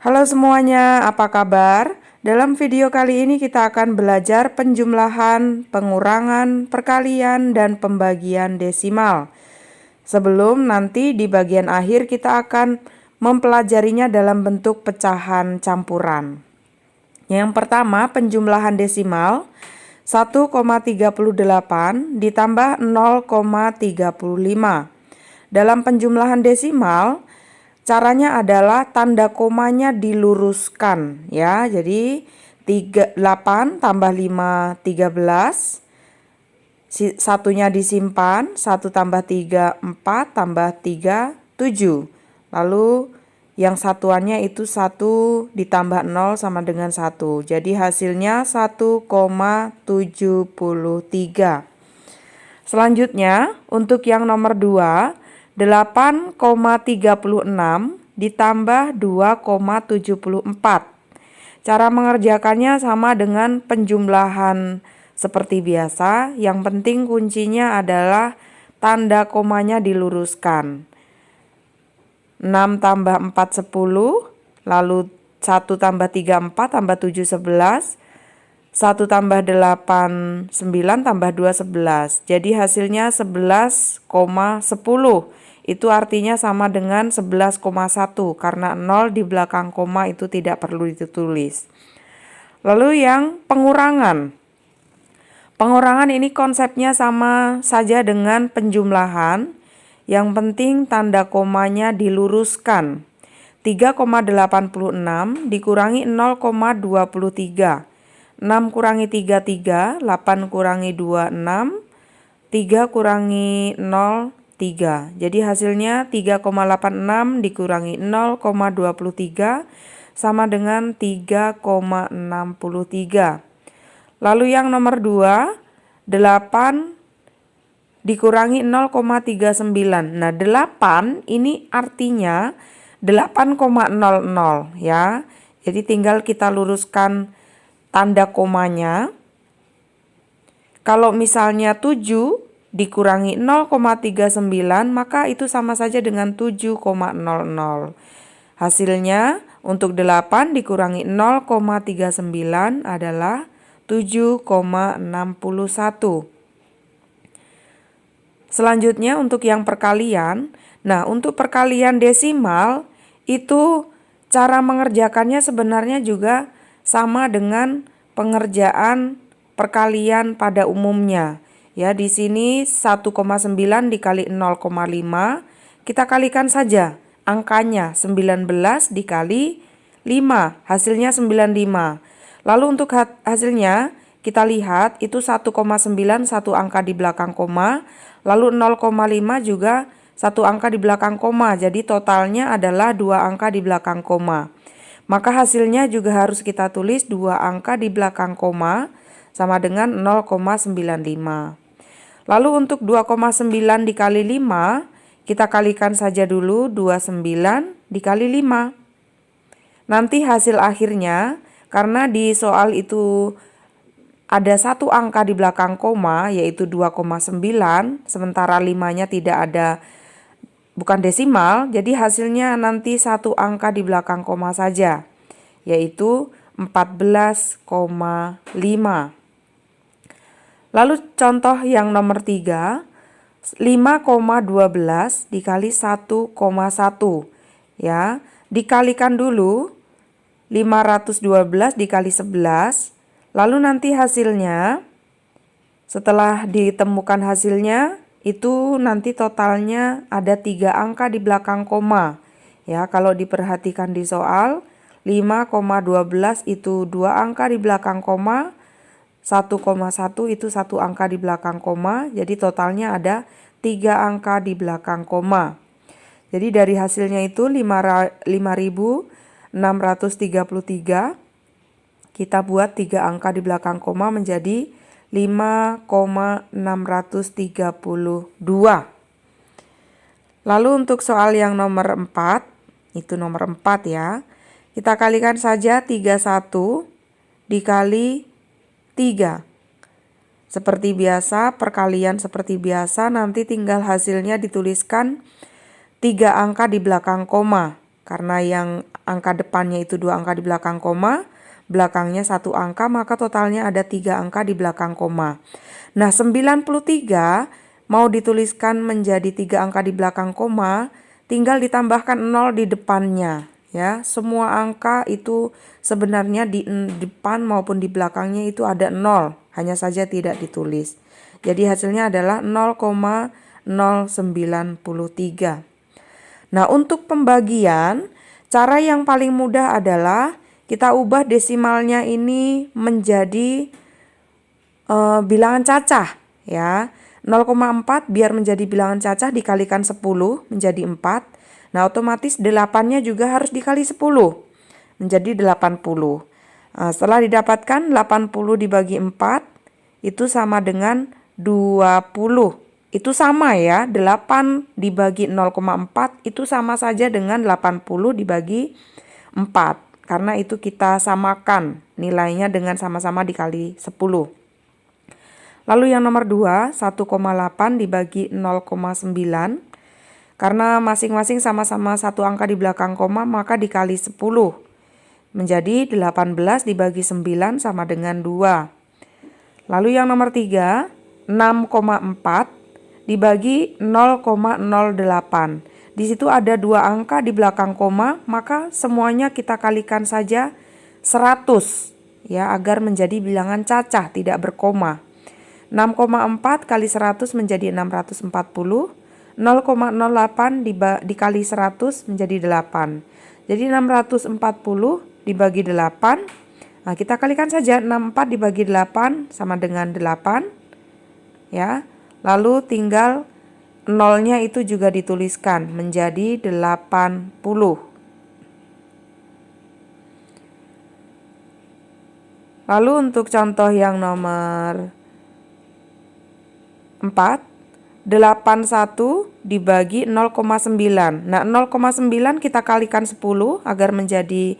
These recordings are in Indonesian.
Halo semuanya, apa kabar? Dalam video kali ini kita akan belajar penjumlahan, pengurangan, perkalian, dan pembagian desimal. Sebelum nanti di bagian akhir kita akan mempelajarinya dalam bentuk pecahan campuran. Yang pertama, penjumlahan desimal 1,38 ditambah 0,35. Dalam penjumlahan desimal, caranya adalah tanda komanya diluruskan ya. Jadi 8 tambah 5 13. Satunya disimpan, 1 tambah 3 4 tambah 3 7. Lalu yang satuannya itu 1 ditambah 0 sama dengan 1. Jadi hasilnya 1,73. Selanjutnya untuk yang nomor 2, 8,36 ditambah 2,74. Cara mengerjakannya sama dengan penjumlahan seperti biasa. Yang penting kuncinya adalah tanda komanya diluruskan. 6 tambah 4 10, lalu 1 tambah 3 4 tambah 7 11. 1 tambah 8 9 tambah 2 11. Jadi hasilnya 11,10. Itu artinya sama dengan 11,1 karena 0 di belakang koma itu tidak perlu ditulis. Lalu yang pengurangan. Pengurangan ini konsepnya sama saja dengan penjumlahan. Yang penting tanda komanya diluruskan. 3,86 dikurangi 0,23. 6 kurangi 3 3, 8 kurangi 2 6, 3 kurangi 0 3. Jadi hasilnya 3,86 dikurangi 0,23 sama dengan 3,63. Lalu yang nomor 2, 8 dikurangi 0,39. Nah, 8 ini artinya 8,00 ya. Jadi tinggal kita luruskan tanda komanya. Kalau misalnya 7 dikurangi 0,39 maka itu sama saja dengan 7,00. Hasilnya untuk 8 dikurangi 0,39 adalah 7,61. Selanjutnya untuk yang perkalian. Nah, untuk perkalian desimal itu cara mengerjakannya sebenarnya juga sama dengan pengerjaan perkalian pada umumnya. Ya, di sini 1,9 dikali 0,5, kita kalikan saja angkanya 19 dikali 5, hasilnya 95. Lalu untuk hasilnya kita lihat itu 1,9 satu angka di belakang koma, lalu 0,5 juga satu angka di belakang koma. Jadi totalnya adalah 2 angka di belakang koma. Maka hasilnya juga harus kita tulis 2 angka di belakang koma sama dengan 0,95. Lalu untuk 2,9 dikali 5, kita kalikan saja dulu 29 dikali 5. Nanti hasil akhirnya, karena di soal itu ada satu angka di belakang koma yaitu 2,9, sementara 5-nya tidak ada, bukan desimal, jadi hasilnya nanti satu angka di belakang koma saja, yaitu 14,5. Lalu contoh yang nomor 3, 5,12 dikali 1,1. Ya, dikalikan dulu 512 dikali 11, lalu nanti hasilnya, setelah ditemukan hasilnya, itu nanti totalnya ada 3 angka di belakang koma. Ya, kalau diperhatikan di soal, 5,12 itu 2 angka di belakang koma, 1,1 itu 1 angka di belakang koma, jadi totalnya ada 3 angka di belakang koma. Jadi dari hasilnya itu 5.633, kita buat 3 angka di belakang koma menjadi 5,632. Lalu untuk soal yang nomor 4, itu nomor 4 ya. Kita kalikan saja 31 dikali 3. Seperti biasa, perkalian seperti biasa, nanti tinggal hasilnya dituliskan 3 angka di belakang koma. Karena yang angka depannya itu 2 angka di belakang koma, belakangnya 1 angka, maka totalnya ada 3 angka di belakang koma. Nah, 93 mau dituliskan menjadi 3 angka di belakang koma, tinggal ditambahkan 0 di depannya. Ya, semua angka itu sebenarnya di depan maupun di belakangnya itu ada 0, hanya saja tidak ditulis. Jadi hasilnya adalah 0,093. Nah, untuk pembagian, cara yang paling mudah adalah kita ubah desimalnya ini menjadi bilangan cacah, ya. 0,4 biar menjadi bilangan cacah dikalikan 10 menjadi 4. Nah, otomatis 8-nya juga harus dikali 10 menjadi 80. Setelah didapatkan 80 dibagi 4 itu sama dengan 20. Itu sama ya, 8 dibagi 0,4 itu sama saja dengan 80 dibagi 4. Karena itu kita samakan nilainya dengan sama-sama dikali 10. Lalu yang nomor 2, 1,8 dibagi 0,9. Karena masing-masing sama-sama 1 angka di belakang koma, maka dikali 10. Menjadi 18 dibagi 9 sama dengan 2. Lalu yang nomor 3, 6,4 dibagi 0,08. Di situ ada 2 angka di belakang koma, maka semuanya kita kalikan saja 100 ya, agar menjadi bilangan cacah tidak berkoma. 6,4 kali 100 menjadi 640. 0,08 dikali 100 menjadi 8. Jadi 640 dibagi 8. Nah, kita kalikan saja 64 dibagi 8 sama dengan 8. Ya. Lalu tinggal nolnya itu juga dituliskan menjadi 80. Lalu untuk contoh yang nomor 4, 81 dibagi 0,9. Nah, 0,9 kita kalikan 10 agar menjadi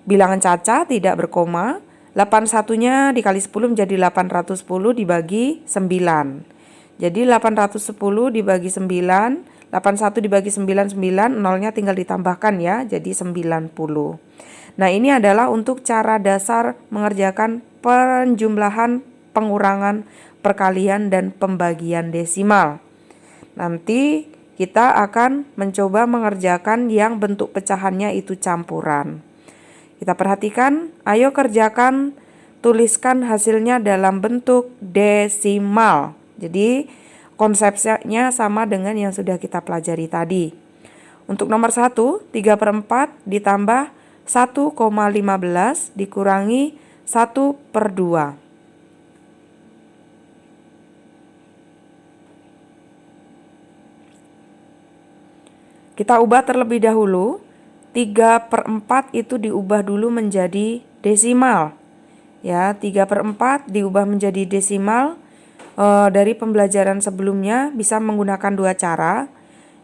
bilangan cacah tidak berkoma. 81-nya dikali 10 menjadi 810 dibagi 9. Jadi 810 dibagi 9, 81 dibagi 9, 9, nolnya tinggal ditambahkan ya, jadi 90. Nah, ini adalah untuk cara dasar mengerjakan penjumlahan, pengurangan, perkalian, dan pembagian desimal. Nanti kita akan mencoba mengerjakan yang bentuk pecahannya itu campuran. Kita perhatikan, ayo kerjakan, tuliskan hasilnya dalam bentuk desimal. Jadi konsepnya sama dengan yang sudah kita pelajari tadi. Untuk nomor 1, 3/4 ditambah 1,15 dikurangi 1/2. Kita ubah terlebih dahulu, 3/4 itu diubah dulu menjadi desimal. Ya, 3/4 diubah menjadi desimal. Dari pembelajaran sebelumnya bisa menggunakan 2 cara.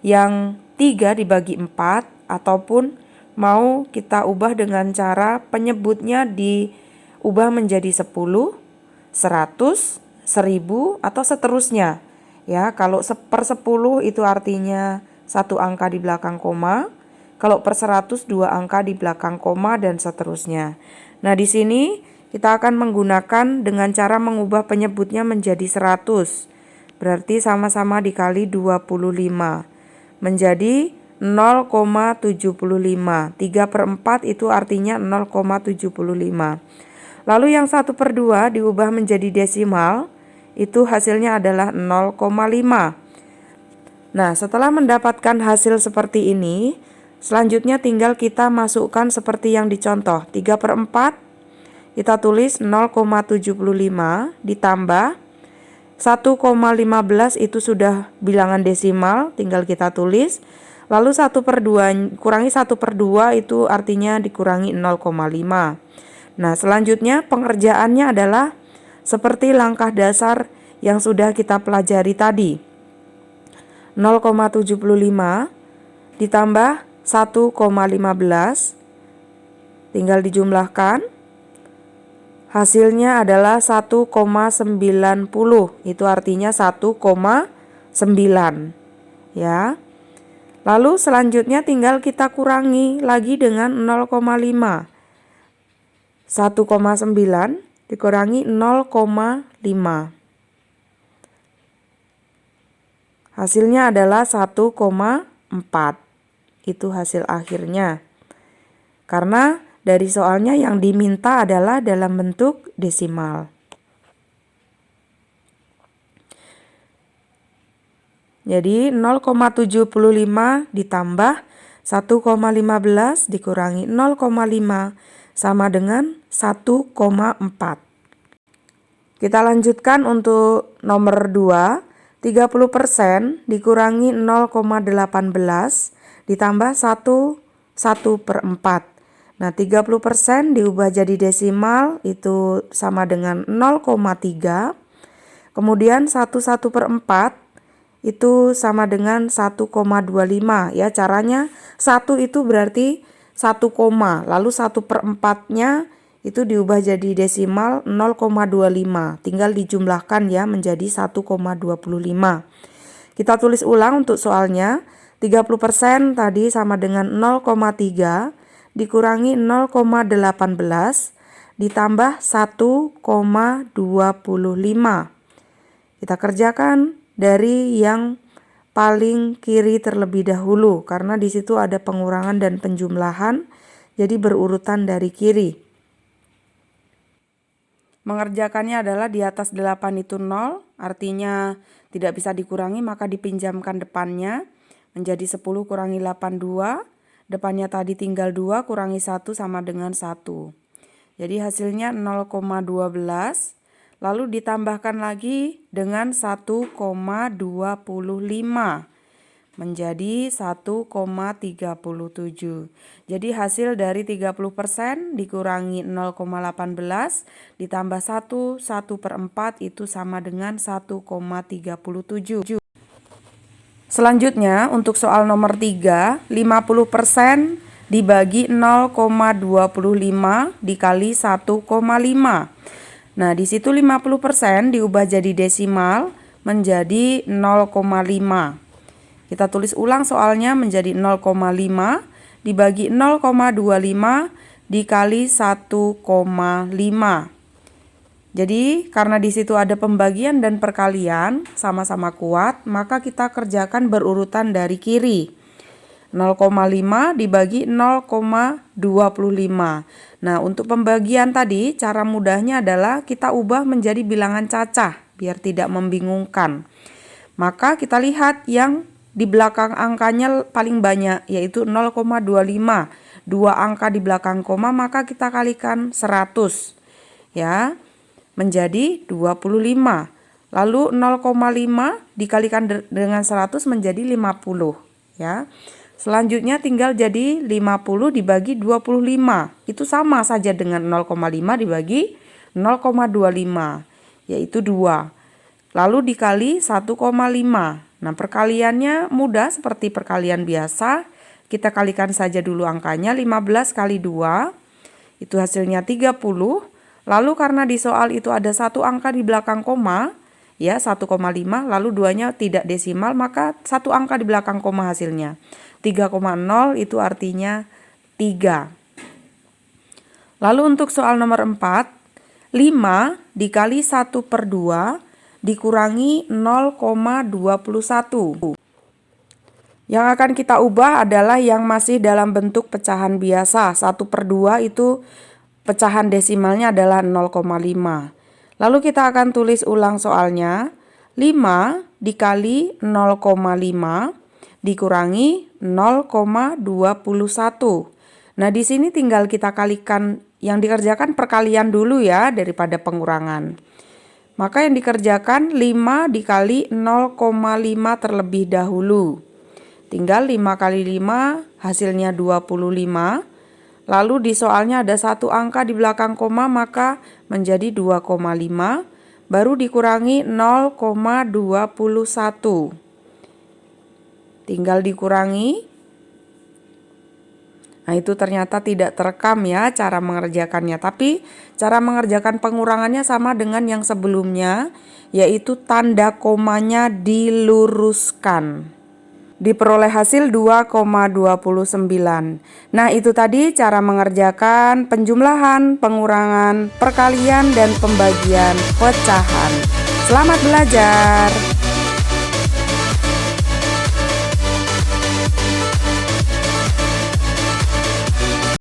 Yang 3 dibagi 4 ataupun mau kita ubah dengan cara penyebutnya diubah menjadi 10, 100, 1000 atau seterusnya. Ya, kalau 1/10 itu artinya 1 angka di belakang koma, kalau per 100 2 angka di belakang koma dan seterusnya. Nah, di sini kita akan menggunakan dengan cara mengubah penyebutnya menjadi 100. Berarti sama-sama dikali 25 menjadi 0,75. 3/4 itu artinya 0,75. Lalu yang 1/2 diubah menjadi desimal, itu hasilnya adalah 0,5. Nah, setelah mendapatkan hasil seperti ini, selanjutnya tinggal kita masukkan seperti yang dicontoh. 3/4 kita tulis 0,75 ditambah 1,15 itu sudah bilangan desimal, tinggal kita tulis. Lalu 1/2 kurangi 1/2 itu artinya dikurangi 0,5. Nah, selanjutnya pengerjaannya adalah seperti langkah dasar yang sudah kita pelajari tadi. 0,75 ditambah 1,15 tinggal dijumlahkan. Hasilnya adalah 1,90. Itu artinya 1,9. Ya. Lalu selanjutnya tinggal kita kurangi lagi dengan 0,5. 1,9 dikurangi 0,5. Hasilnya adalah 1,4. Itu hasil akhirnya. Karena dari soalnya yang diminta adalah dalam bentuk desimal. Jadi 0,75 ditambah 1,15 dikurangi 0,5 sama dengan 1,4. Kita lanjutkan untuk nomor 2. 30% dikurangi 0,18 ditambah 1/4. Nah, 30% diubah jadi desimal itu sama dengan 0,3. Kemudian 1/4 itu sama dengan 1,25 ya. Caranya 1 itu berarti 1 koma, lalu 1/4-nya itu diubah jadi desimal 0,25. Tinggal dijumlahkan ya menjadi 1,25. Kita tulis ulang untuk soalnya. 30% tadi sama dengan 0,3 dikurangi 0,18 ditambah 1,25. Kita kerjakan dari yang paling kiri terlebih dahulu karena di situ ada pengurangan dan penjumlahan, jadi berurutan dari kiri. Mengerjakannya adalah di atas 8 itu 0, artinya tidak bisa dikurangi maka dipinjamkan depannya menjadi 10 kurangi 8, 2. Depannya tadi tinggal 2 kurangi 1 sama dengan 1. Jadi hasilnya 0,12. Lalu ditambahkan lagi dengan 1,25 menjadi 1,37. Jadi hasil dari 30% dikurangi 0,18 ditambah 1/4 itu sama dengan 1,37. Selanjutnya untuk soal nomor 3, 50% dibagi 0,25 dikali 1,5. Nah, di situ 50% diubah jadi desimal menjadi 0,5. Kita tulis ulang soalnya menjadi 0,5 dibagi 0,25 dikali 1,5. Jadi karena di situ ada pembagian dan perkalian sama-sama kuat, maka kita kerjakan berurutan dari kiri. 0,5 dibagi 0,25. Nah, untuk pembagian tadi cara mudahnya adalah kita ubah menjadi bilangan cacah biar tidak membingungkan. Maka kita lihat yang di belakang angkanya paling banyak yaitu 0,25. 2 angka di belakang koma maka kita kalikan 100 ya menjadi 25. Lalu 0,5 dikalikan dengan 100 menjadi 50 ya. Selanjutnya tinggal jadi 50 dibagi 25. Itu sama saja dengan 0,5 dibagi 0,25 yaitu 2. Lalu dikali 1,5. Nah, perkaliannya mudah seperti perkalian biasa. Kita kalikan saja dulu angkanya. 15 kali 2 itu hasilnya 30. Lalu karena di soal itu ada satu angka di belakang koma ya 1,5, lalu 2-nya tidak desimal maka satu angka di belakang koma hasilnya 3,0 itu artinya 3. Lalu untuk soal nomor 4, 5 dikali 1/2 dikurangi 0,21. Yang akan kita ubah adalah yang masih dalam bentuk pecahan biasa. 1/2 itu pecahan desimalnya adalah 0,5. Lalu kita akan tulis ulang soalnya. 5 dikali 0,5 dikurangi 0,21. Nah, di sini tinggal kita kalikan, yang dikerjakan perkalian dulu ya daripada pengurangan. Maka yang dikerjakan 5 dikali 0,5 terlebih dahulu. Tinggal 5 kali 5 hasilnya 25. Lalu di soalnya ada satu angka di belakang koma maka menjadi 2,5. Baru dikurangi 0,21. Tinggal dikurangi. Nah, itu ternyata tidak terekam ya cara mengerjakannya. Tapi cara mengerjakan pengurangannya sama dengan yang sebelumnya, yaitu tanda komanya diluruskan. diperoleh hasil 2,29. Nah, itu tadi cara mengerjakan penjumlahan, pengurangan, perkalian, dan pembagian pecahan. Selamat belajar!